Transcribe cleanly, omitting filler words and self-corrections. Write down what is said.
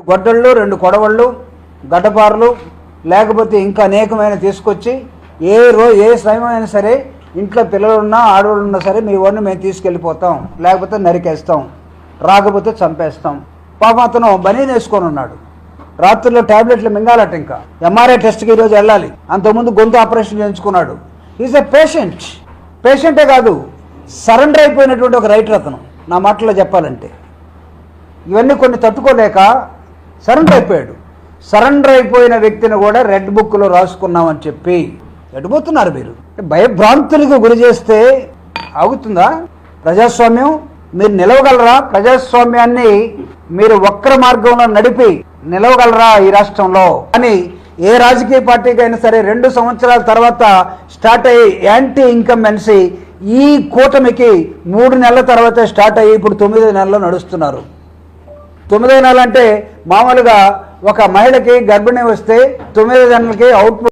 గొడ్డళ్ళు, 2 కొడవళ్ళు, గడ్డపారలు లేకపోతే ఇంకా అనేకమైన తీసుకొచ్చి ఏ సమయమైనా సరే ఇంట్లో పిల్లలున్నా ఆడవాళ్ళున్నా సరే మీ వాడిని మేము తీసుకెళ్ళిపోతాం, లేకపోతే నరికేస్తాం, రాకపోతే చంపేస్తాం. పాపం అతను బనీన్ వేసుకొని ఉన్నాడు. రాత్రుల్లో ట్యాబ్లెట్లు మింగాలట. ఇంకా ఎంఆర్ఐ టెస్ట్కి ఈరోజు వెళ్ళాలి. అంతకుముందు గొంతు ఆపరేషన్ చేయించుకున్నాడు. ఈజ్ ఎ పేషెంటే కాదు, సరెండర్ అయిపోయినటువంటి ఒక రైటర్ అతను. నా మాటల్లో చెప్పాలంటే ఇవన్నీ కొన్ని తట్టుకోలేక సరెండర్ అయిపోయాడు. సరెండర్ అయిపోయిన వ్యక్తిని కూడా రెడ్ బుక్లో రాసుకున్నామని చెప్పి ఎడిపోతున్నారు. మీరు భయభ్రాంతులకు గురి చేస్తే ఆగుతుందా ప్రజాస్వామ్యం? మీరు నిలవగలరా? ప్రజాస్వామ్యాన్ని మీరు వక్ర మార్గంలో నడిపి నిలవగలరా ఈ రాష్ట్రంలో అని ఏ రాజకీయ పార్టీకి అయినా సరే 2 సంవత్సరాల తర్వాత స్టార్ట్ అయ్యి యాంటీ ఇన్కంబెన్సీ ఈ కూటమికి 3 నెలల తర్వాత స్టార్ట్ అయ్యి ఇప్పుడు 9 నెలల్లో నడుస్తున్నారు. 9 నెలలు అంటే మామూలుగా ఒక మహిళకి గర్భిణీ వస్తే 9 నెలలకి అవుట్పుట్